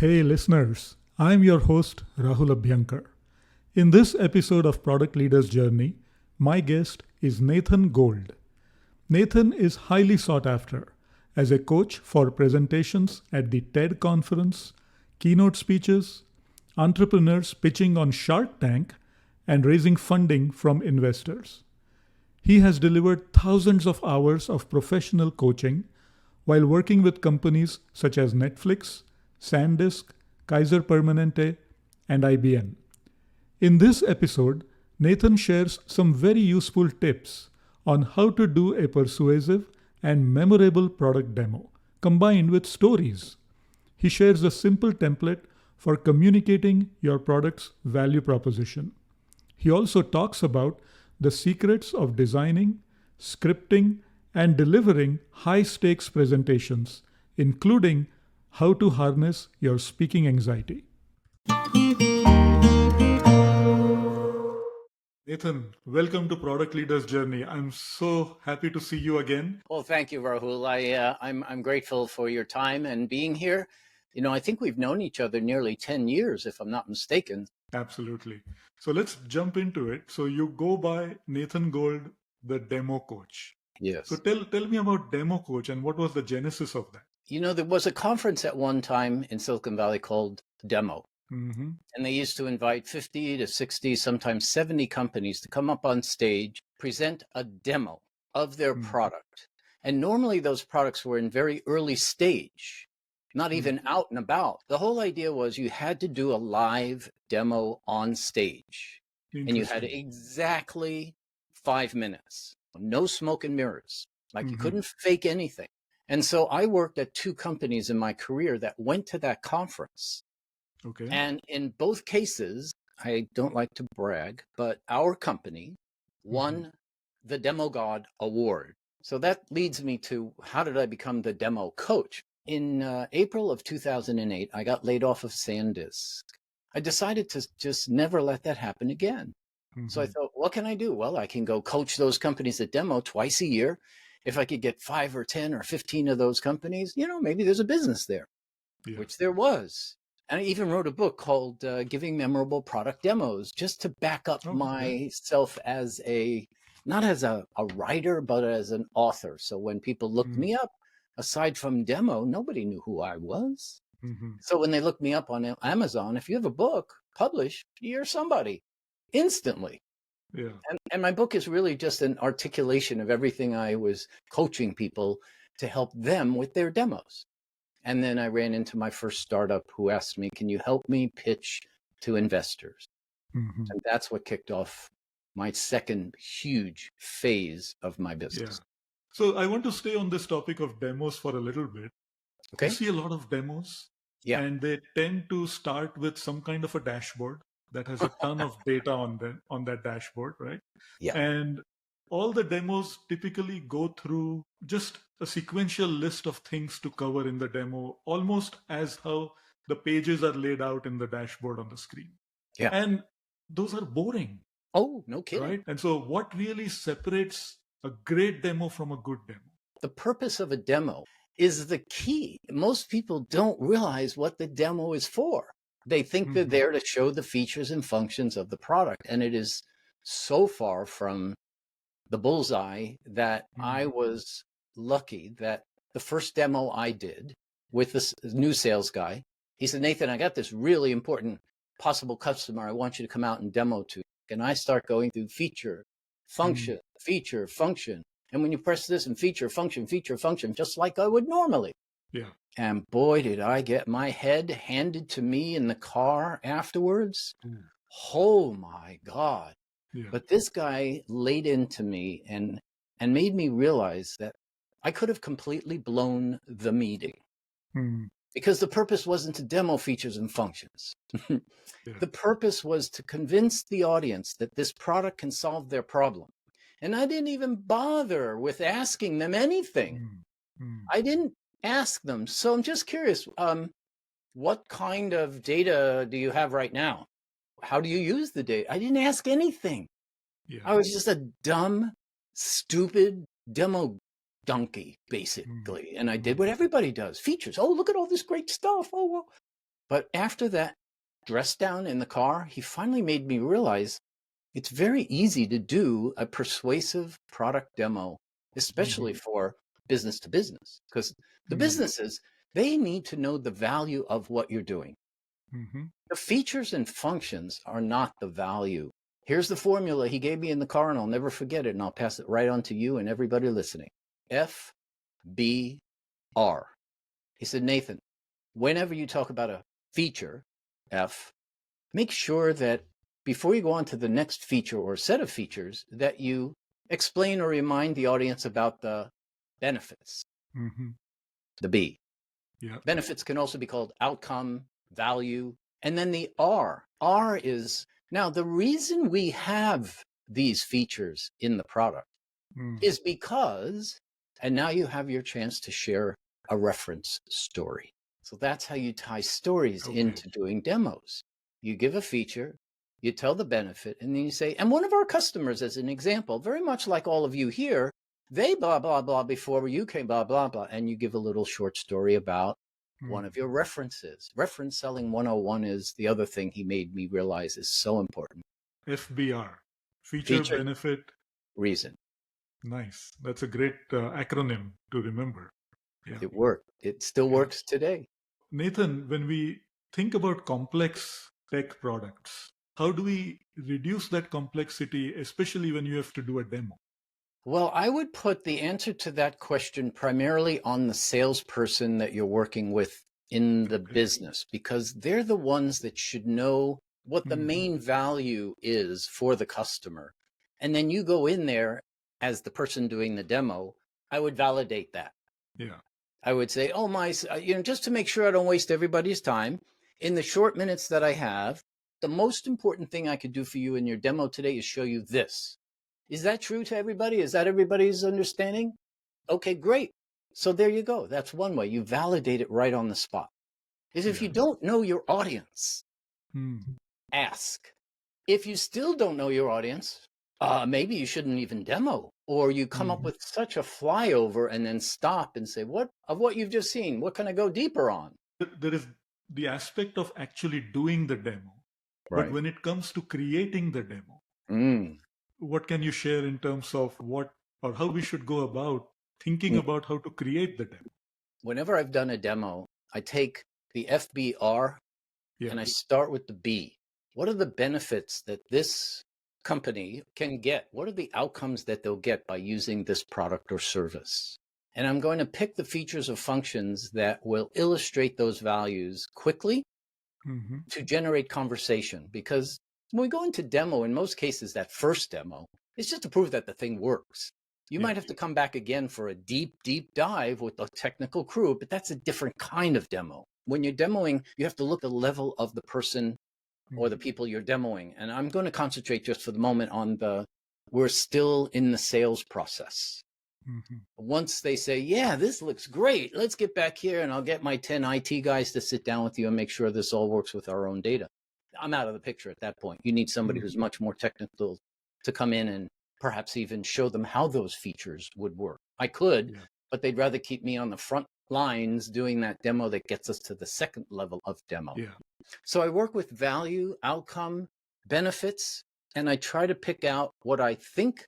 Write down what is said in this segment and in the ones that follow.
Hey listeners, I'm your host Rahul Abhyankar. In this episode of Product Leaders Journey, my guest is Nathan Gold. Nathan is highly sought after as a coach for presentations at the TED conference, keynote speeches, entrepreneurs pitching on Shark Tank, and raising funding from investors. He has delivered thousands of hours of professional coaching while working with companies such as Netflix, SanDisk, Kaiser Permanente, and IBM. In this episode, Nathan shares some very useful tips on how to do a persuasive and memorable product demo, combined with stories. He shares a simple template for communicating your product's value proposition. He also talks about the secrets of designing, scripting, and delivering high-stakes presentations, including how to harness your speaking anxiety. Nathan, welcome to Product Leaders Journey. I'm so happy to see you again. Well, thank you, Rahul. I'm grateful for your time and being here. You know, I think we've known each other nearly 10 years, if I'm not mistaken. Absolutely. So let's jump into it. So you go by Nathan Gold, the demo coach. Yes. So tell me about demo coach and what was the genesis of that? You know, there was a conference at one time in Silicon Valley called Demo. Mm-hmm. And they used to invite 50 to 60, sometimes 70 companies to come up on stage, present a demo of their product. And normally those products were in very early stage, not even out and about. The whole idea was you had to do a live demo on stage. And you had exactly 5 minutes. No smoke and mirrors. Like you couldn't fake anything. And so I worked at 2 companies in my career that went to that conference. Okay. And in both cases, I don't like to brag, but our company won the Demo God Award. So that leads me to how did I become the demo coach? In April of 2008, I got laid off of SanDisk. I decided to just never let that happen again. So I thought, what can I do? Well, I can go coach those companies at demo twice a year. If I could get 5 or 10 or 15 of those companies, you know, maybe there's a business there, which there was. And I even wrote a book called Giving Memorable Product Demos, just to back up myself as not as a writer, but as an author. So when people looked me up, aside from demo, nobody knew who I was. So when they looked me up on Amazon, if you have a book, publish, you're somebody instantly. Yeah. And my book is really just an articulation of everything I was coaching people to help them with their demos. And then I ran into my first startup who asked me, can you help me pitch to investors? And that's what kicked off my second huge phase of my business. Yeah. So I want to stay on this topic of demos for a little bit. Okay. You see a lot of demos, and they tend to start with some kind of a dashboard that has a ton of data on that dashboard, right? Yeah. And all the demos typically go through just a sequential list of things to cover in the demo, almost as how the pages are laid out in the dashboard on the screen. Yeah. And those are boring. Oh, no kidding. Right? And so what really separates a great demo from a good demo? The purpose of a demo is the key. Most people don't realize what the demo is for. They think they're there to show the features and functions of the product. And it is so far from the bullseye that I was lucky that the first demo I did with this new sales guy, he said, Nathan, I got this really important possible customer I want you to come out and demo to. And I start going through feature, function, feature, function. And when you press this and feature, function, just like I would normally. Yeah. And boy, did I get my head handed to me in the car afterwards. Oh my God. Yeah. But this guy laid into me and made me realize that I could have completely blown the meeting because the purpose wasn't to demo features and functions. The purpose was to convince the audience that this product can solve their problem. And I didn't even bother with asking them anything. I didn't ask them. So I'm just curious, what kind of data do you have right now? How do you use the data? I didn't ask anything. Yeah. I was just a dumb, stupid demo donkey, basically. And I did what everybody does. Features. Oh, look at all this great stuff. Oh, well. But after that dress down in the car, he finally made me realize it's very easy to do a persuasive product demo, especially for business to business, because the businesses, they need to know the value of what you're doing. The features and functions are not the value. Here's the formula he gave me in the car, and I'll never forget it, and I'll pass it right on to you and everybody listening. FBR. He said, Nathan, whenever you talk about a feature, F, make sure that before you go on to the next feature or set of features, that you explain or remind the audience about the benefits. The B. Benefits can also be called outcome, value, and then the R. R is, now the reason we have these features in the product is because, and now you have your chance to share a reference story. So that's how you tie stories into doing demos. You give a feature, you tell the benefit, and then you say, and one of our customers, as an example, very much like all of you here, they blah, blah, blah before you came, blah, blah, blah. And you give a little short story about one of your references. Reference selling 101 is the other thing he made me realize is so important. FBR, feature, benefit, reason. Nice. That's a great acronym to remember. Yeah. It worked. It still works today. Nathan, when we think about complex tech products, how do we reduce that complexity, especially when you have to do a demo? Well, I would put the answer to that question primarily on the salesperson that you're working with in the business, because they're the ones that should know what the main value is for the customer. And then you go in there as the person doing the demo, I would validate that. Yeah. I would say, oh, just to make sure I don't waste everybody's time, in the short minutes that I have, the most important thing I could do for you in your demo today is show you this. Is that true to everybody? Is that everybody's understanding? Okay, great. So there you go. That's one way. You validate it right on the spot. If you don't know your audience, ask. If you still don't know your audience, maybe you shouldn't even demo, or you come up with such a flyover and then stop and say, what you've just seen, what can I go deeper on? There is the aspect of actually doing the demo. Right. But when it comes to creating the demo, what can you share in terms of what or how we should go about thinking about how to create the demo? Whenever I've done a demo, I take the FBR and I start with the B. What are the benefits that this company can get? What are the outcomes that they'll get by using this product or service? And I'm going to pick the features or functions that will illustrate those values quickly to generate conversation. Because when we go into demo, in most cases, that first demo is just to prove that the thing works. You might have to come back again for a deep, deep dive with the technical crew, but that's a different kind of demo. When you're demoing, you have to look at the level of the person or the people you're demoing. And I'm going to concentrate just for the moment on we're still in the sales process. Once they say, yeah, this looks great, let's get back here and I'll get my 10 IT guys to sit down with you and make sure this all works with our own data. I'm out of the picture at that point. You need somebody who's much more technical to come in and perhaps even show them how those features would work. I could, but they'd rather keep me on the front lines doing that demo that gets us to the second level of demo. So I work with value, outcome, benefits, and I try to pick out what I think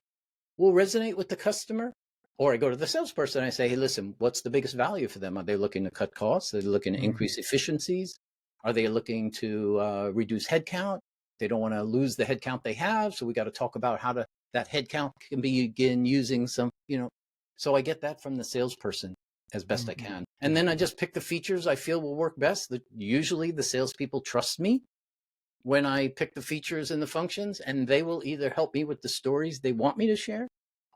will resonate with the customer. Or I go to the salesperson and I say, hey, listen, what's the biggest value for them? Are they looking to cut costs? Are they looking to increase efficiencies? Are they looking to reduce headcount? They don't want to lose the headcount they have. So we got to talk about how that headcount can begin using some, So I get that from the salesperson as best I can. And then I just pick the features I feel will work best. Usually the salespeople trust me when I pick the features and the functions, and they will either help me with the stories they want me to share,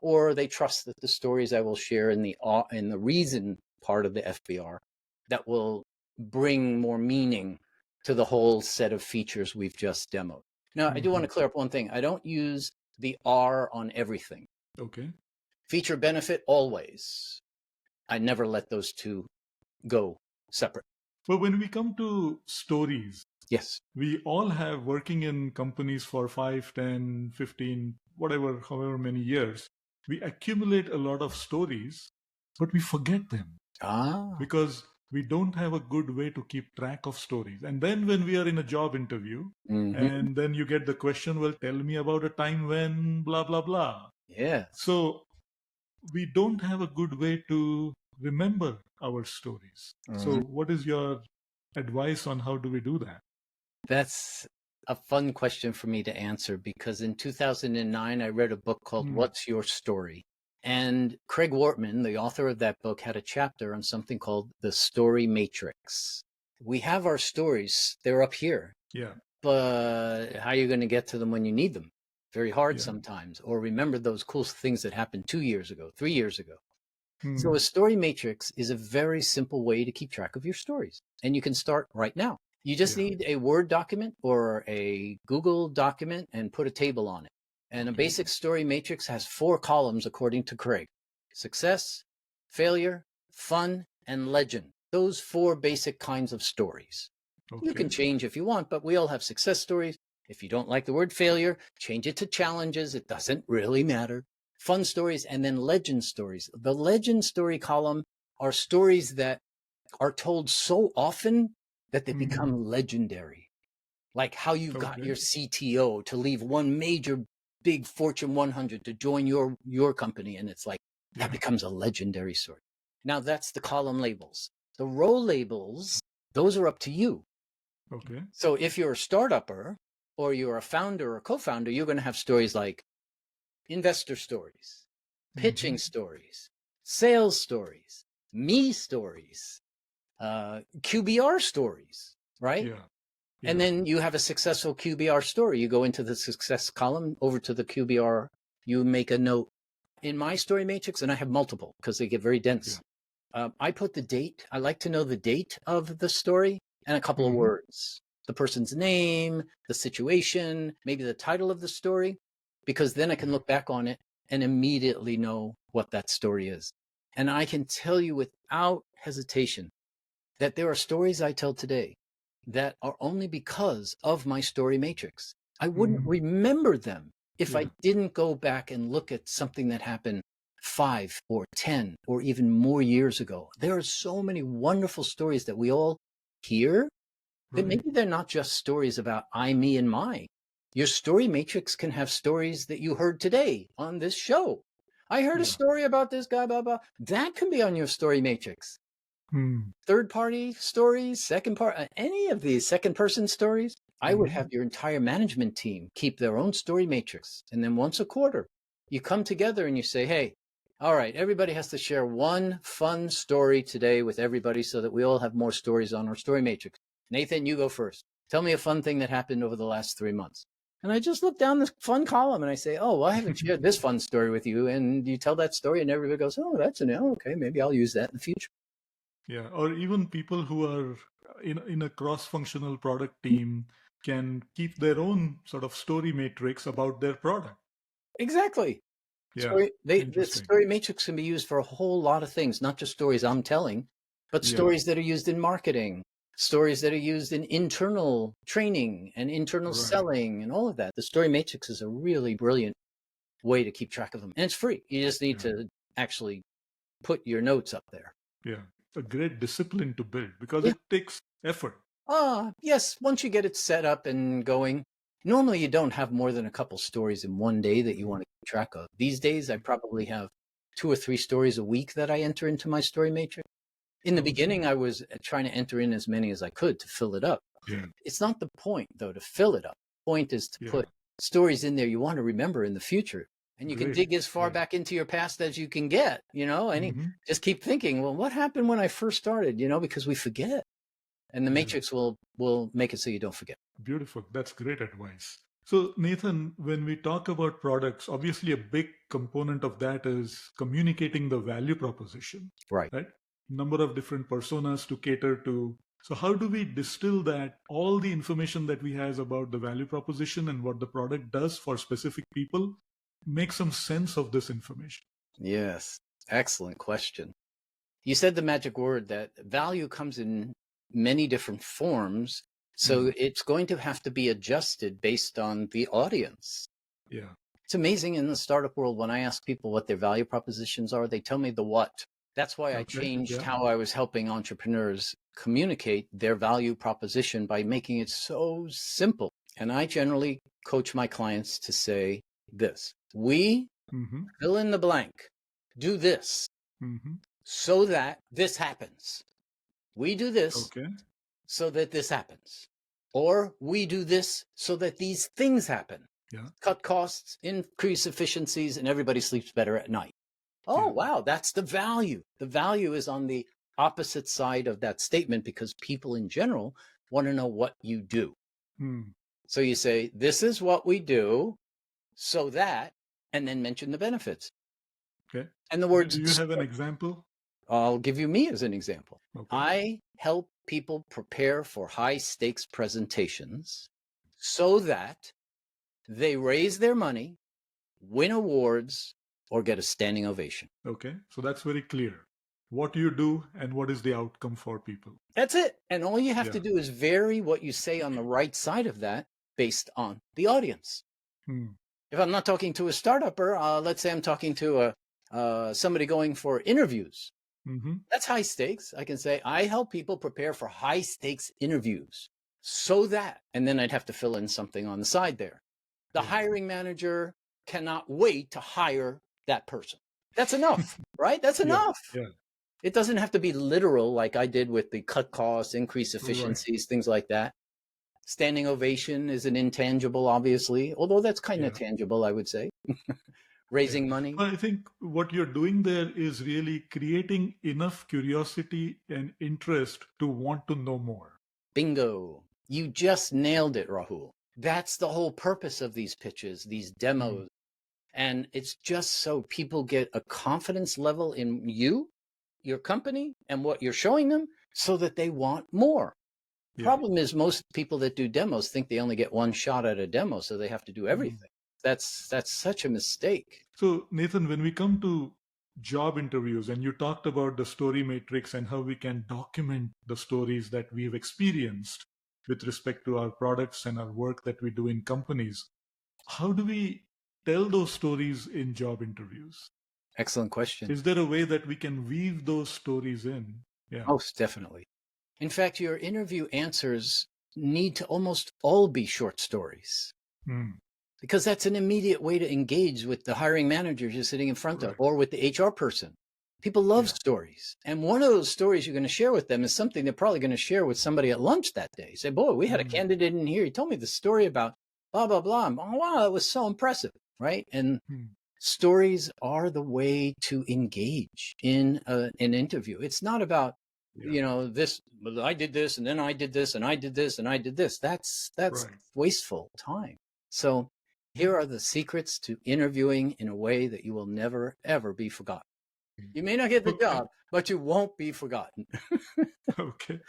or they trust that the stories I will share in the reason part of the FBR that will bring more meaning to the whole set of features we've just demoed. Now, I do want to clear up one thing. I don't use the R on everything. Okay. Feature benefit, always. I never let those two go separate. But when we come to stories, yes, we all have working in companies for 5, 10, 15, however many years. We accumulate a lot of stories, but we forget them. Because we don't have a good way to keep track of stories. And then when we are in a job interview, Hmm. and then you get the question, well, tell me about a time when blah, blah, blah. Yes. So we don't have a good way to remember our stories. So Mhm. what is your advice on how do we do that? That's a fun question for me to answer because in 2009, I read a book called Hmm. What's Your Story? And Craig Wortman, the author of that book, had a chapter on something called the story matrix. We have our stories, they're up here, Yeah. but how are you going to get to them when you need them? Very hard Yeah. sometimes. Or remember those cool things that happened 2 years ago, 3 years ago. So Hmm. a story matrix is a very simple way to keep track of your stories. And you can start right now. You just Yeah. need a Word document or a Google document and put a table on it. And a Okay. basic story matrix has 4 columns according to Craig: success, failure, fun, and legend. Those 4 basic kinds of stories. You can Okay. change if you want, but we all have success stories. If you don't like the word failure, change it to challenges. It doesn't really matter. Fun stories, and then legend stories. The legend story column are stories that are told so often that they Hmm. become legendary. Like how you got Okay. your CTO to leave one major big Fortune 100 to join your company, and it's like that Yeah. becomes a legendary story. Now that's the column labels. The row labels, those are up to you. Okay. So if you're a startupper or you're a founder or co-founder, you're going to have stories like investor stories, Hmm. pitching stories, sales stories, me stories, QBR stories, right? Yeah. And Yeah. then you have a successful QBR story. You go into the success column, over to the QBR, you make a note. In my story matrix, and I have multiple because they get very dense, Yeah. I put the date. I like to know the date of the story and a couple of Hmm. words: the person's name, the situation, maybe the title of the story, because then I can Yeah. look back on it and immediately know what that story is. And I can tell you without hesitation that there are stories I tell today that are only because of my story matrix. I wouldn't Hmm. remember them if Yeah. I didn't go back and look at something that happened 5 or 10 or even more years ago. There are so many wonderful stories that we all hear that Right. maybe they're not just stories about I, me, and my. Your story matrix can have stories that you heard today on this show. I heard a Yeah. story about this guy, blah, blah. That can be on your story matrix. Hmm. Third party stories, second part, any of these second person stories, I would Hmm. have your entire management team keep their own story matrix. And then once a quarter, you come together and you say, hey, all right, everybody has to share one fun story today with everybody so that we all have more stories on our story matrix. Nathan, you go first. Tell me a fun thing that happened over the last 3 months. And I just look down this fun column and I say, oh, well, I haven't shared this fun story with you. And you tell that story and everybody goes, oh, okay, maybe I'll use that in the future. Yeah. Or even people who are in a cross-functional product team can keep their own sort of story matrix about their product. Exactly. Yeah. The Interesting. story matrix can be used for a whole lot of things, not just stories I'm telling, but Yeah. stories that are used in marketing, stories that are used in internal training and internal Right. selling and all of that. The story matrix is a really brilliant way to keep track of them. And it's free. You just need Yeah. to actually put your notes up there. Yeah. A great discipline to build because Yeah. it takes effort. Yes, once you get it set up and going, normally you don't have more than a couple stories in one day that you want to keep track of. These days, I probably have 2 or 3 stories a week that I enter into my story matrix. In the Okay. beginning, I was trying to enter in as many as I could to fill it up. Yeah. It's not the point, though, to fill it up. The point is to Yeah. put stories in there you want to remember in the future. And you can Great. dig as far Great. back into your past as you can get, and Hmm. just keep thinking, well, what happened when I first started, because we forget. And the Yeah. matrix will make it so you don't forget. Beautiful. That's great advice. So, Nathan, when we talk about products, obviously a big component of that is communicating the value proposition, Right. right? Number of different personas to cater to. So, how do we distill that, all the information that we has about the value proposition and what the product does for specific people, make some sense of this information? Yes. Excellent question. You said the magic word that value comes in many different forms. So Mm. it's going to have to be adjusted based on the audience. Yeah. It's amazing in the startup world when I ask people what their value propositions are, they tell me the what. That's why I Okay. changed Yeah. how I was helping entrepreneurs communicate their value proposition by making it so simple. And I generally coach my clients to say this: we Mm-hmm. fill in the blank, do this Mm-hmm. so that this happens. We do this Okay. so that this happens. Or we do this so that these things happen. Yeah. Cut costs, increase efficiencies, and everybody sleeps better at night. Oh, Yeah. wow, that's the value. The value is on the opposite side of that statement because people in general want to know what you do. Mm. So you say, this is what we do so that, and then mention the benefits. Okay. And the Okay. words, Do you have an example? I'll give you me as an example. Okay. I help people prepare for high stakes presentations so that they raise their money, win awards, or get a standing ovation. Okay. So that's very clear. What you do and what is the outcome for people. That's it. And all you have to Yeah. do is vary what you say on the right side of that based on the audience. Mm. If I'm not talking to a startupper, let's say I'm talking to somebody going for interviews. Mm-hmm. That's high stakes. I can say, I help people prepare for high stakes interviews so that, and then I'd have to fill in something on the side there. The Yeah. hiring manager cannot wait to hire that person. That's enough, right? That's Yeah. enough. Yeah. It doesn't have to be literal like I did with the cut costs, increase Right. efficiencies, things like that. Standing ovation is an intangible, obviously, although that's kind of Yeah. tangible, I would say. Yeah. Raising money. Well, I think what you're doing there is really creating enough curiosity and interest to want to know more. Bingo. You just nailed it, Rahul. That's the whole purpose of these pitches, these demos. And it's just so people get a confidence level in you, your company, and what you're showing them so that they want more. Yeah. Problem is most people that do demos think they only get one shot at a demo, so they have to do everything. That's such a mistake. So, Nathan, when we come to job interviews, and you talked about the story matrix and how we can document the stories that we've experienced with respect to our products and our work that we do in companies, how do we tell those stories in job interviews? Excellent question. Is there a way that we can weave those stories in? Yeah. Most definitely. In fact, your interview answers need to almost all be short stories Mm. because that's an immediate way to engage with the hiring manager you're sitting in front of Right. or with the HR person. People love Yeah. stories. And one of those stories you're going to share with them is something they're probably going to share with somebody at lunch that day. Say, boy, we had a candidate in here. He told me the story about blah, blah, blah. Oh, wow, that was so impressive. Right. And stories are the way to engage in an interview. It's not about, this, I did this, and then I did this, and I did this, and I did this. That's Right. wasteful time. So here are the secrets to interviewing in a way that you will never, ever be forgotten. You may not get the job, but you won't be forgotten. Okay.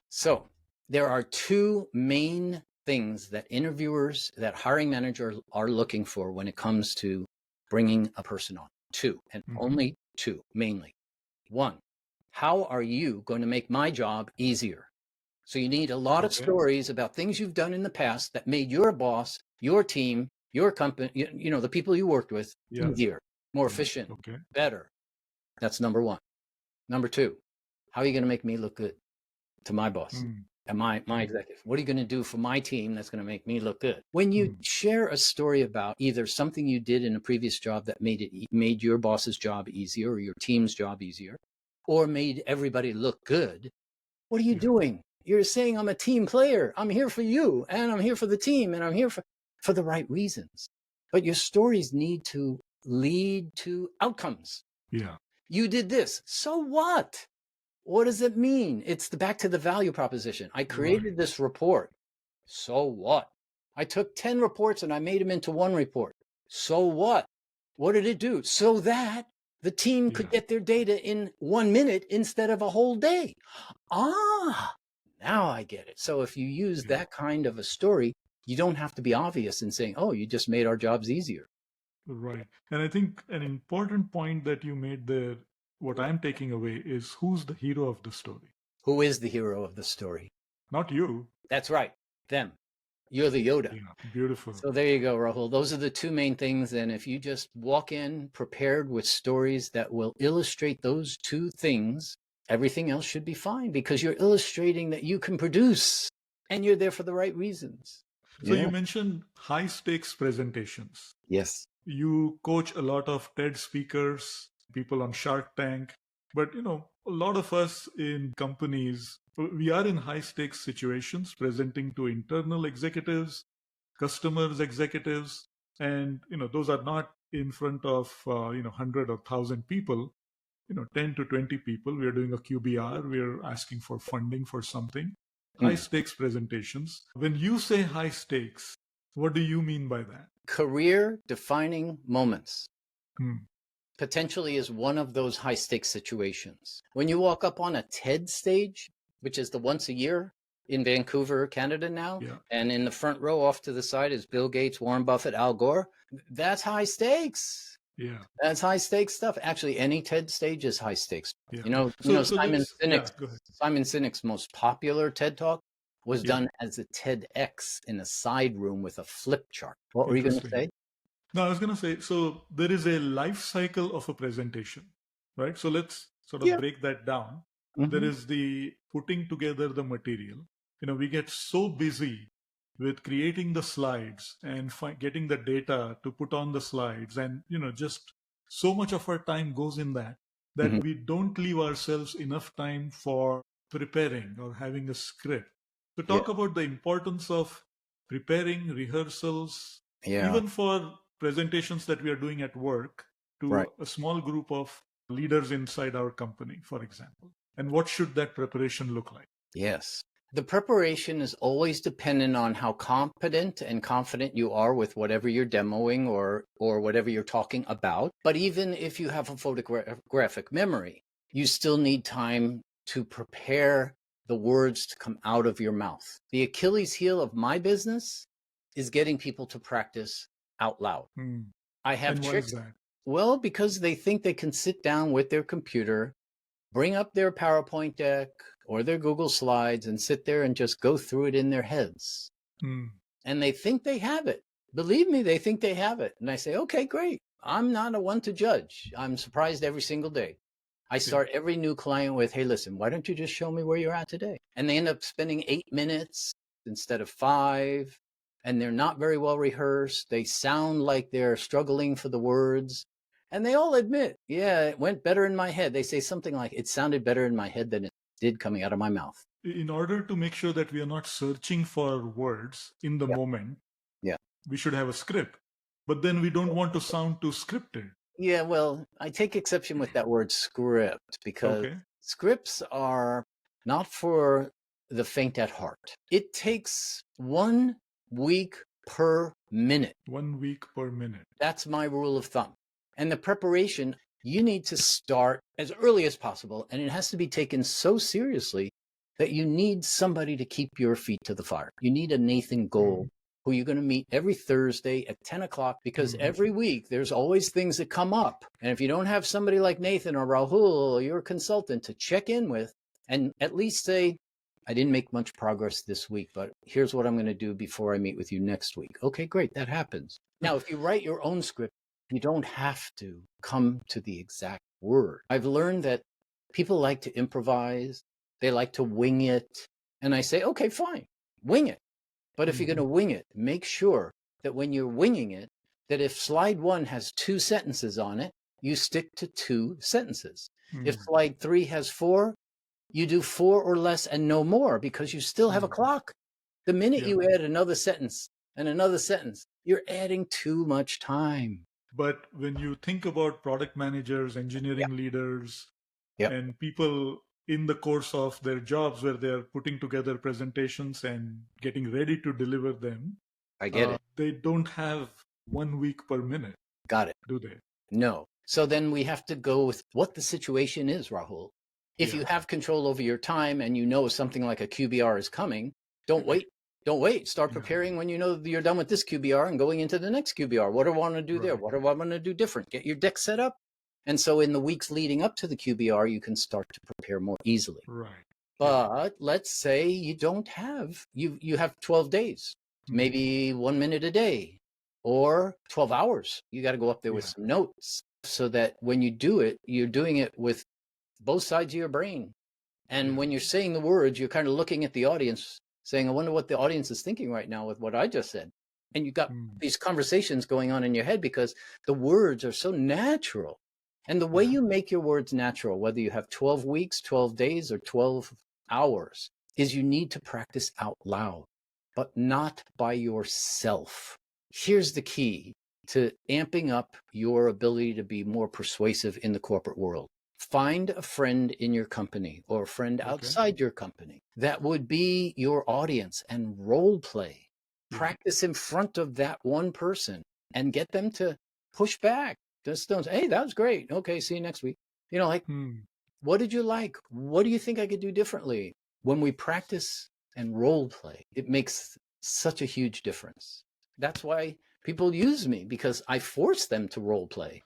So there are two main things that interviewers, that hiring managers are looking for when it comes to bringing a person on. Two, and only two, mainly. One, how are you going to make my job easier? So you need a lot of stories about things you've done in the past that made your boss, your team, your company, the people you worked with easier, more efficient, better. That's number one. Number two, how are you going to make me look good to my boss and my executive? What are you going to do for my team that's going to make me look good? When you share a story about either something you did in a previous job that made your boss's job easier or your team's job easier, or made everybody look good, what are you doing? You're saying I'm a team player. I'm here for you, and I'm here for the team, and I'm here for the right reasons. But your stories need to lead to outcomes. Yeah. You did this. So what? What does it mean? It's back to the value proposition. I created this report. So what? I took 10 reports and I made them into one report. So what? What did it do? So that the team could get their data in 1 minute instead of a whole day. Now I get it. So if you use that kind of a story, you don't have to be obvious in saying, oh, you just made our jobs easier. Right. And I think an important point that you made there, what I'm taking away is who's the hero of the story? Who is the hero of the story? Not you. That's right. Them. You're the Yoda. Yeah, beautiful. So there you go, Rahul. Those are the two main things. And if you just walk in prepared with stories that will illustrate those two things, everything else should be fine because you're illustrating that you can produce and you're there for the right reasons. So you mentioned high stakes presentations. Yes. You coach a lot of TED speakers, people on Shark Tank, but a lot of us in companies, we are in high stakes situations presenting to internal executives, customers executives, and those are not in front of 100 or 1,000 people, 10 to 20 people. We are doing a QBR, we are asking for funding for something. High stakes presentations. When you say high stakes, what do you mean by that? Career defining moments. Hmm. Potentially is one of those high stakes situations. When you walk up on a TED stage, which is the once a year in Vancouver, Canada now, and in the front row off to the side is Bill Gates, Warren Buffett, Al Gore, that's high stakes. Yeah. That's high stakes stuff. Actually, any TED stage is high stakes. Yeah. Simon Sinek's most popular TED talk was done as a TEDx in a side room with a flip chart. What were you going to say? No, I was going to say, so there is a life cycle of a presentation, right? So let's sort of break that down. There is the putting together the material. We get so busy with creating the slides and getting the data to put on the slides. And, just so much of our time goes in that we don't leave ourselves enough time for preparing or having a script. So talk about the importance of preparing rehearsals, even for presentations that we are doing at work to a small group of leaders inside our company, for example. And what should that preparation look like? Yes. The preparation is always dependent on how competent and confident you are with whatever you're demoing or whatever you're talking about. But even if you have a photographic memory, you still need time to prepare the words to come out of your mouth. The Achilles heel of my business is getting people to practice out loud. I have tricks. Why is that? Well, because they think they can sit down with their computer, bring up their PowerPoint deck or their Google Slides and sit there and just go through it in their heads. And they think they have it. Believe me, they think they have it. And I say, okay, great. I'm not a one to judge. I'm surprised every single day. I start every new client with, hey, listen, why don't you just show me where you're at today? And they end up spending 8 minutes instead of 5. And they're not very well rehearsed. They sound like they're struggling for the words. And they all admit, yeah, it went better in my head. They say something like, it sounded better in my head than it did coming out of my mouth. In order to make sure that we are not searching for words in the moment, we should have a script. But then we don't want to sound too scripted. Yeah, well, I take exception with that word script because scripts are not for the faint at heart. It takes 1 week per minute. 1 week per minute. That's my rule of thumb. And the preparation, you need to start as early as possible. And it has to be taken so seriously that you need somebody to keep your feet to the fire. You need a Nathan Gold who you're going to meet every Thursday at 10 o'clock because every week there's always things that come up. And if you don't have somebody like Nathan or Rahul or your consultant to check in with and at least say, I didn't make much progress this week, but here's what I'm going to do before I meet with you next week. Okay, great. That happens. Now, if you write your own script, you don't have to come to the exact word. I've learned that people like to improvise. They like to wing it. And I say, okay, fine, wing it. But if you're going to wing it, make sure that when you're winging it, that if slide 1 has 2 sentences on it, you stick to 2 sentences. If slide 3 has 4, you do 4 or less and no more because you still have a clock. The minute you add another sentence and another sentence, you're adding too much time. But when you think about product managers, engineering leaders, and people in the course of their jobs where they're putting together presentations and getting ready to deliver them, I get it. They don't have 1 week per minute. Got it. Do they? No. So then we have to go with what the situation is, Rahul. If you have control over your time and you know something like a QBR is coming, don't wait. Don't wait. Start preparing when you know you're done with this QBR and going into the next QBR. What do I want to do there? What do I want to do different? Get your deck set up. And so in the weeks leading up to the QBR, you can start to prepare more easily. Right. But let's say you don't have, you have 12 days. maybe 1 minute a day or 12 hours. You got to go up there with Yeah. some notes so that when you do it, you're doing it with both sides of your brain. And Yeah. when you're saying the words, you're kind of looking at the audience saying, I wonder what the audience is thinking right now with what I just said. And you got these conversations going on in your head because the words are so natural. And the way Yeah. you make your words natural, whether you have 12 weeks, 12 days, or 12 hours, is you need to practice out loud, but not by yourself. Here's the key to amping up your ability to be more persuasive in the corporate world. Find a friend in your company or a friend Okay. outside your company that would be your audience and role play. Yeah. Practice in front of that one person and get them to push back. Just don't say, hey, that was great. Okay, see you next week. You know, like, what did you like? What do you think I could do differently? When we practice and role play, it makes such a huge difference. That's why people use me, because I force them to role play.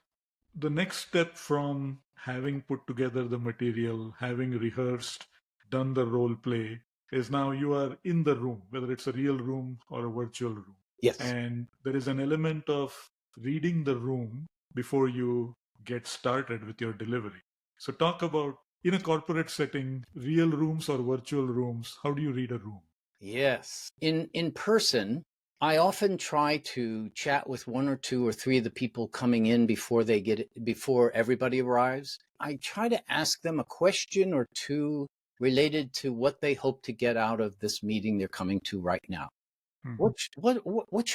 The next step from having put together the material, having rehearsed, done the role play, is now you are in the room, whether it's a real room or a virtual room. Yes. And there is an element of reading the room before you get started with your delivery. So talk about, in a corporate setting, real rooms or virtual rooms, how do you read a room? Yes. In person, I often try to chat with one or two or three of the people coming in before everybody arrives. I try to ask them a question or two related to what they hope to get out of this meeting they're coming to right now. What's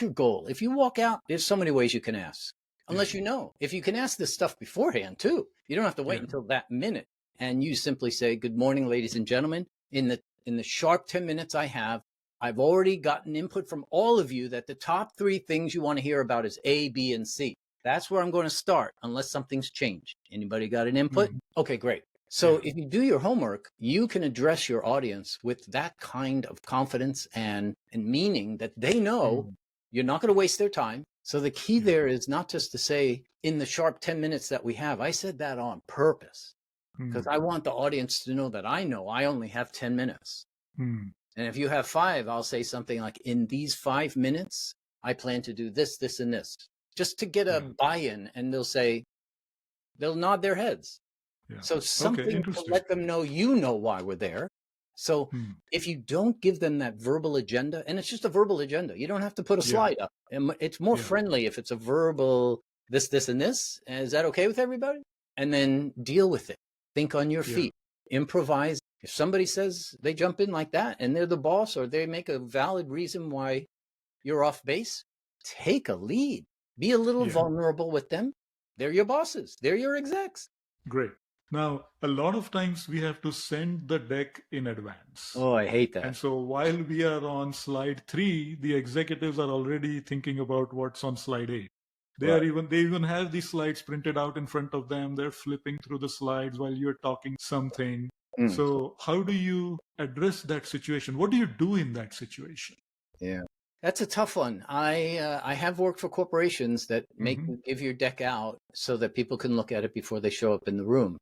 your goal? If you walk out, there's so many ways you can ask. Unless you know. If you can ask this stuff beforehand too, you don't have to wait until that minute. And you simply say, good morning, ladies and gentlemen. In the sharp 10 minutes I have, I've already gotten input from all of you that the top 3 things you want to hear about is A, B, and C. That's where I'm going to start unless something's changed. Anybody got an input? Okay, great. So if you do your homework, you can address your audience with that kind of confidence and meaning that they know you're not going to waste their time. So the key there is not just to say in the sharp 10 minutes that we have, I said that on purpose because I want the audience to know that I know I only have 10 minutes. And if you have 5, I'll say something like, in these 5 minutes, I plan to do this, this, and this, just to get a buy-in. And they'll nod their heads. So something to let them know you know why we're there. So if you don't give them that verbal agenda, and it's just a verbal agenda, you don't have to put a slide up. It's more friendly if it's a verbal this, this, and this. Is that okay with everybody? And then deal with it. Think on your feet. Improvise. If somebody says they jump in like that and they're the boss or they make a valid reason why you're off base, take a lead. Be a little vulnerable with them. They're your bosses. They're your execs. Great. Now, a lot of times we have to send the deck in advance. Oh, I hate that. And so while we are on slide 3, the executives are already thinking about what's on slide 8. They even have these slides printed out in front of them. They're flipping through the slides while you're talking something. So how do you address that situation? What do you do in that situation? Yeah. That's a tough one. I have worked for corporations that make you give your deck out so that people can look at it before they show up in the room.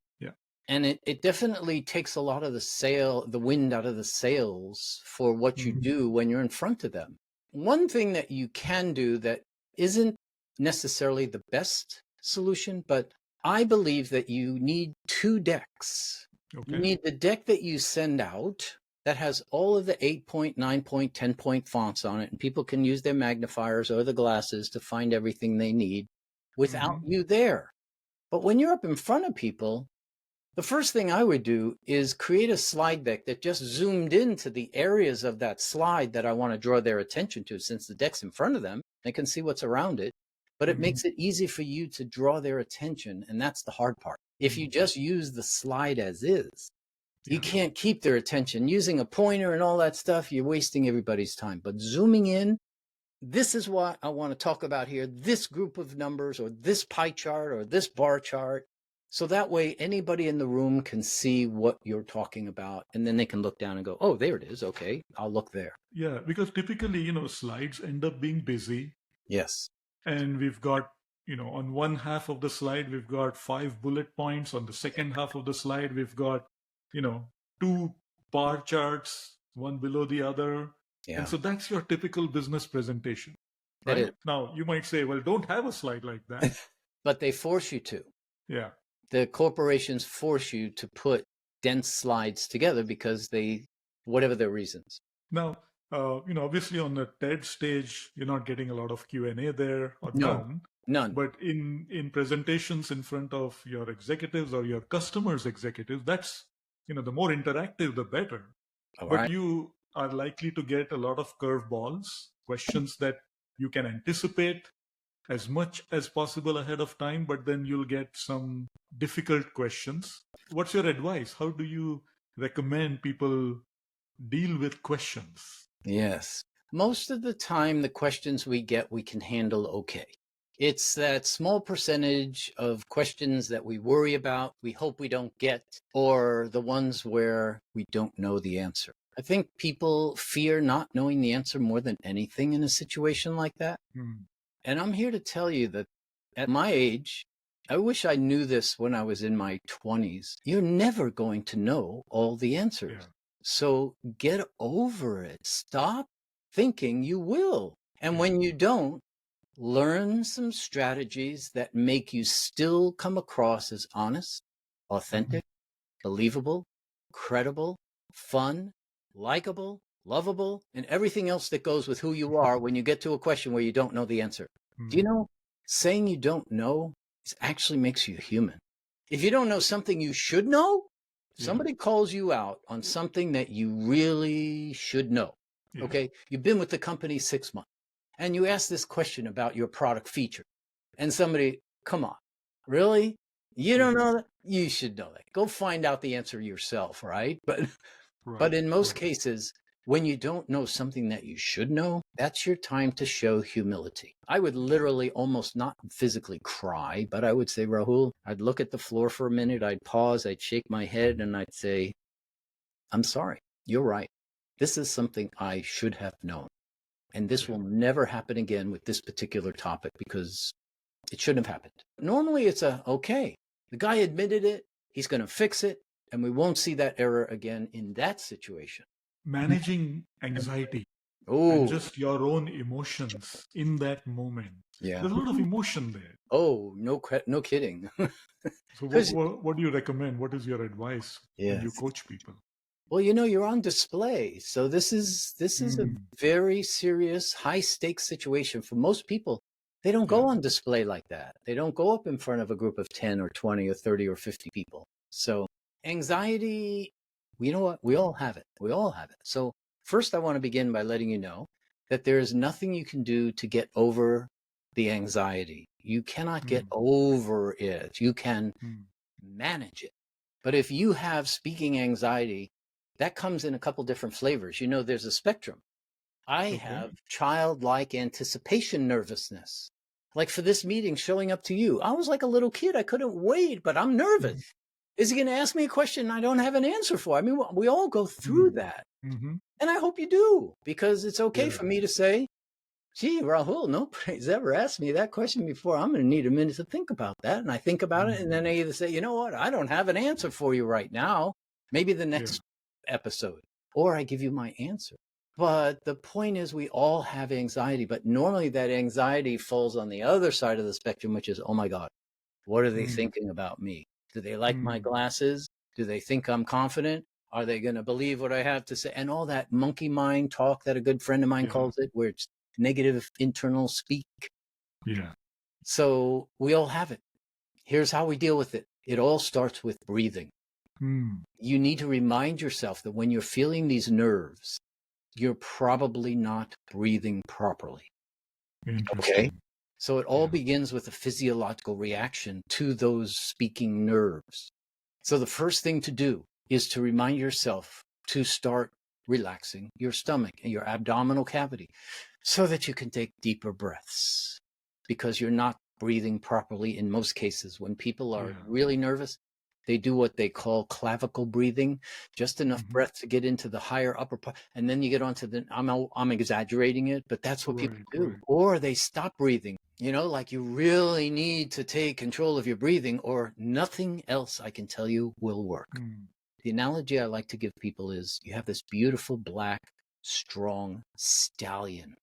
And it definitely takes a lot of the wind out of the sails for what you do when you're in front of them. One thing that you can do that isn't necessarily the best solution, but I believe that you need 2 decks. You need the deck that you send out that has all of the 8-point, 9-point, 10-point fonts on it, and people can use their magnifiers or the glasses to find everything they need without you there. But when you're up in front of people, the first thing I would do is create a slide deck that just zoomed into the areas of that slide that I want to draw their attention to. Since the deck's in front of them, they can see what's around it, but it makes it easy for you to draw their attention, and that's the hard part. If you just use the slide as is, you can't keep their attention. Using a pointer and all that stuff, you're wasting everybody's time. But zooming in, this is what I want to talk about here, this group of numbers or this pie chart or this bar chart. So that way anybody in the room can see what you're talking about, and then they can look down and go, oh, there it is. Okay, I'll look there. Yeah, because typically, slides end up being busy. Yes. And we've got, on one half of the slide, we've got 5 bullet points. On the second half of the slide, we've got, 2 bar charts, one below the other. Yeah. And so that's your typical business presentation, That right? is. Now, you might say, well, don't have a slide like that. But they force you to. Yeah. The corporations force you to put dense slides together because whatever their reasons. Now, obviously on the TED stage, you're not getting a lot of Q&A there, or No, none. none. But in presentations in front of your executives or your customers' executives, that's, the more interactive, the better. All But right. you are likely to get a lot of curveballs, questions that you can anticipate as much as possible ahead of time, but then you'll get some difficult questions. What's your advice? How do you recommend people deal with questions? Yes. Most of the time, the questions we get, we can handle okay. It's that small percentage of questions that we worry about, we hope we don't get, or the ones where we don't know the answer. I think people fear not knowing the answer more than anything in a situation like that. Hmm. And I'm here to tell you that at my age, I wish I knew this when I was in my 20s. You're never going to know all the answers. Yeah. So get over it. Stop thinking you will. And Yeah. when you don't, learn some strategies that make you still come across as honest, authentic, believable, credible, fun, likable, lovable, and everything else that goes with who you are when you get to a question where you don't know the answer. Do you know, saying you don't know actually makes you human. If you don't know something you should know, Yeah. somebody calls you out on something that you really should know. Yeah. Okay. You've been with the company 6 months and you ask this question about your product feature and somebody, come on, really? You don't know that? You should know that. Go find out the answer yourself, right? But Right. in most Right. cases, when you don't know something that you should know, that's your time to show humility. I would literally almost not physically cry, but I would say, Rahul, I'd look at the floor for a minute, I'd pause, I'd shake my head, and I'd say, I'm sorry, you're right. This is something I should have known. And this will never happen again with this particular topic because it shouldn't have happened. Normally it's okay, the guy admitted it, he's going to fix it, and we won't see that error again in that situation. Managing anxiety and Oh, just your own emotions in that moment. yeah. There's a lot of emotion there. Oh, no kidding. So Because what do you recommend? What is your advice when you yes. coach people? Well, you're on display. So this is a very serious, high stakes situation for most people. They don't go Yeah. on display like that. They don't go up in front of a group of 10 or 20 or 30 or 50 people. So anxiety, you know what? We all have it. We all have it. So first I want to begin by letting you know that there is nothing you can do to get over the anxiety. You cannot get over it. You can manage it. But if you have speaking anxiety, that comes in a couple different flavors. There's a spectrum. I have childlike anticipation nervousness. Like for this meeting, showing up to you, I was like a little kid. I couldn't wait, but I'm nervous. Is he going to ask me a question I don't have an answer for? I mean, we all go through that. Mm-hmm. And I hope you do, because it's okay for me to say, gee, Rahul, nobody's ever asked me that question before. I'm going to need a minute to think about that. And I think about it. And then I either say, you know what? I don't have an answer for you right now. Maybe the next episode, or I give you my answer. But the point is, we all have anxiety, but normally that anxiety falls on the other side of the spectrum, which is, oh my God, what are they thinking about me? Do they like my glasses? Do they think I'm confident? Are they going to believe what I have to say? And all that monkey mind talk that a good friend of mine calls it, where it's negative internal speak. Yeah. So we all have it. Here's how we deal with it. It all starts with breathing. You need to remind yourself that when you're feeling these nerves, you're probably not breathing properly. Okay. So it all begins with a physiological reaction to those speaking nerves. So the first thing to do is to remind yourself to start relaxing your stomach and your abdominal cavity so that you can take deeper breaths, because you're not breathing properly in most cases. When people are really nervous, they do what they call clavicle breathing, just enough breath to get into the higher upper part. And then you get onto I'm exaggerating it, but that's what people do. Or they stop breathing, like you really need to take control of your breathing, or nothing else I can tell you will work. The analogy I like to give people is, you have this beautiful black strong stallion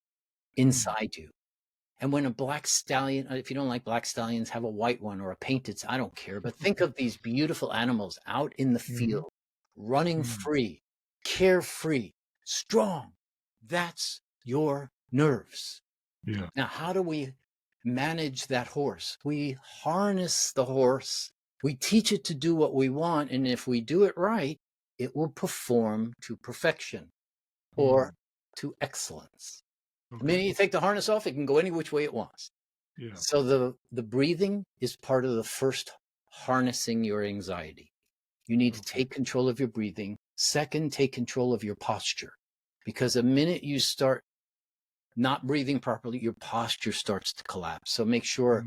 inside you. And when a black stallion, if you don't like black stallions, have a white one or a painted, I don't care. But think of these beautiful animals out in the field, running free, carefree, strong. That's your nerves. Yeah. Now, how do we manage that horse? We harness the horse. We teach it to do what we want. And if we do it right, it will perform to perfection or to excellence. The minute you take the harness off, it can go any which way it wants. Yeah. So the breathing is part of the first harnessing your anxiety. You need to take control of your breathing. Second, take control of your posture. Because the minute you start not breathing properly, your posture starts to collapse. So make sure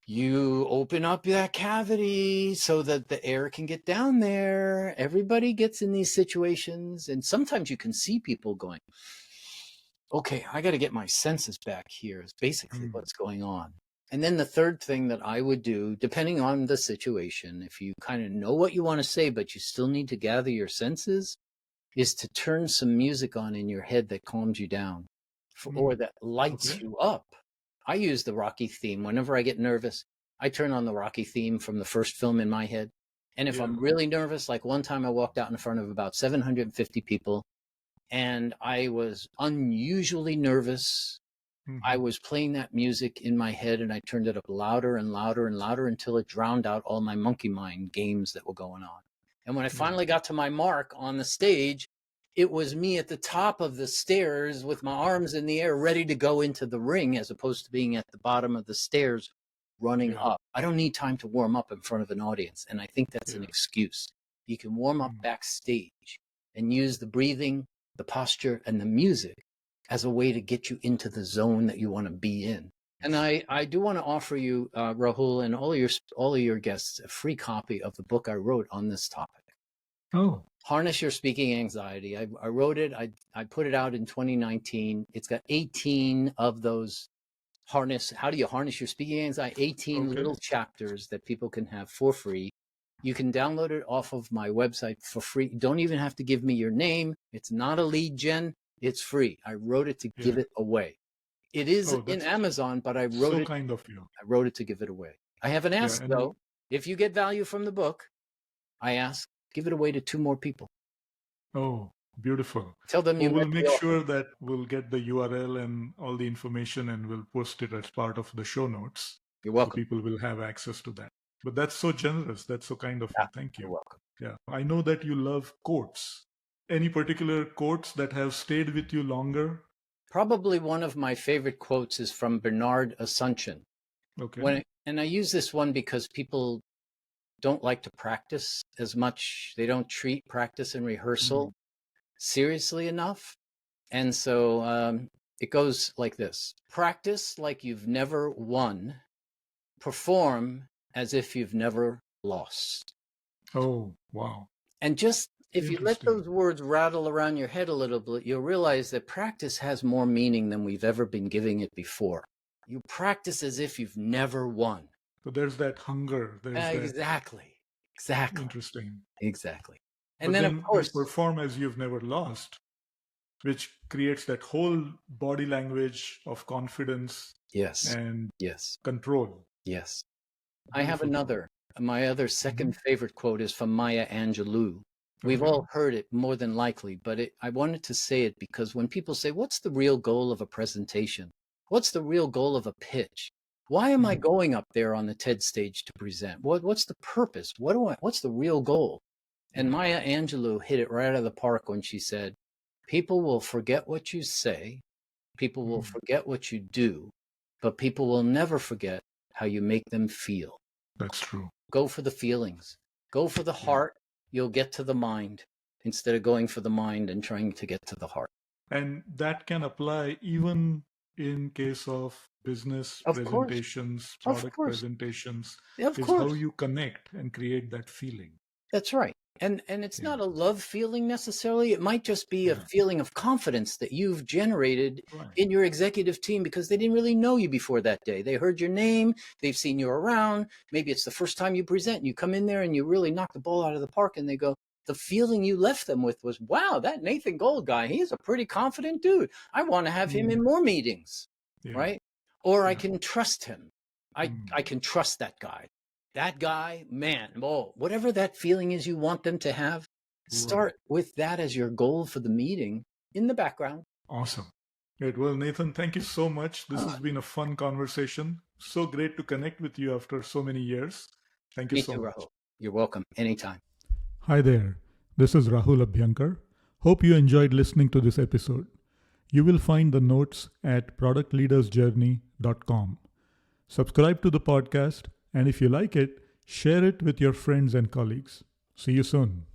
you open up that cavity so that the air can get down there. Everybody gets in these situations. And sometimes you can see people going, okay, I got to get my senses back here is basically what's going on. And then the third thing that I would do, depending on the situation, if you kind of know what you want to say, but you still need to gather your senses, is to turn some music on in your head that calms you down or that lights you up. I use the Rocky theme. Whenever I get nervous, I turn on the Rocky theme from the first film in my head. And if I'm really nervous, like one time I walked out in front of about 750 people, and I was unusually nervous. I was playing that music in my head, and I turned it up louder and louder and louder until it drowned out all my monkey mind games that were going on. And when I finally got to my mark on the stage, it was me at the top of the stairs with my arms in the air, ready to go into the ring, as opposed to being at the bottom of the stairs running up. I don't need time to warm up in front of an audience. And I think that's an excuse. You can warm up backstage and use the breathing, the posture, and the music as a way to get you into the zone that you want to be in. And I do want to offer you, Rahul, and all of your guests, a free copy of the book I wrote on this topic. Oh. Harness Your Speaking Anxiety. I wrote it. I put it out in 2019. It's got 18 of those how do you harness your speaking anxiety? 18 little chapters that people can have for free. You can download it off of my website for free. You don't even have to give me your name. It's not a lead gen. It's free. I wrote it to give it away. It is in Amazon, but I wrote it. Kind of you. I wrote it to give it away. I have an ask though. If you get value from the book, I ask, give it away to 2 more people. Oh, beautiful. Tell them we'll make sure that we'll get the URL and all the information, and we'll post it as part of the show notes. You're welcome. So people will have access to that. But that's so generous. That's so kind of you. Thank you. You're welcome. Yeah. I know that you love quotes. Any particular quotes that have stayed with you longer? Probably one of my favorite quotes is from Bernard Assumption. Okay. And I use this one because people don't like to practice as much. They don't treat practice and rehearsal seriously enough. And so it goes like this. Practice like you've never won. Perform as if you've never lost. Oh, wow. And just if you let those words rattle around your head a little bit, you'll realize that practice has more meaning than we've ever been giving it before. You practice as if you've never won. So there's that hunger. Exactly. Interesting. Exactly. And then of course, perform as you've never lost, which creates that whole body language of confidence. And control. Yes. I have another. My other second favorite quote is from Maya Angelou. We've all heard it more than likely, but I wanted to say it because when people say, what's the real goal of a presentation? What's the real goal of a pitch? Why am I going up there on the TED stage to present? What's the purpose? What's the real goal? And Maya Angelou hit it right out of the park when she said, people will forget what you say, people will forget what you do, but people will never forget how you make them feel. That's true. Go for the feelings. Go for the heart. You'll get to the mind instead of going for the mind and trying to get to the heart. And that can apply even in case of business presentations, product presentations. Is how you connect and create that feeling. That's right. And it's not a love feeling necessarily. It might just be a feeling of confidence that you've generated in your executive team because they didn't really know you before that day. They heard your name. They've seen you around. Maybe it's the first time you present. You come in there and you really knock the ball out of the park and they go, the feeling you left them with was, wow, that Nathan Gold guy, he's a pretty confident dude. I want to have him in more meetings, right? Or I can trust him. I can trust that guy. That guy, man, whatever that feeling is you want them to have, start with that as your goal for the meeting in the background. Awesome. Great. Well, Nathan, thank you so much. This has been a fun conversation. So great to connect with you after so many years. Thank you so much. Rahul. You're welcome. Anytime. Hi there. This is Rahul Abhyankar. Hope you enjoyed listening to this episode. You will find the notes at productleadersjourney.com. Subscribe to the podcast, and if you like it, share it with your friends and colleagues. See you soon.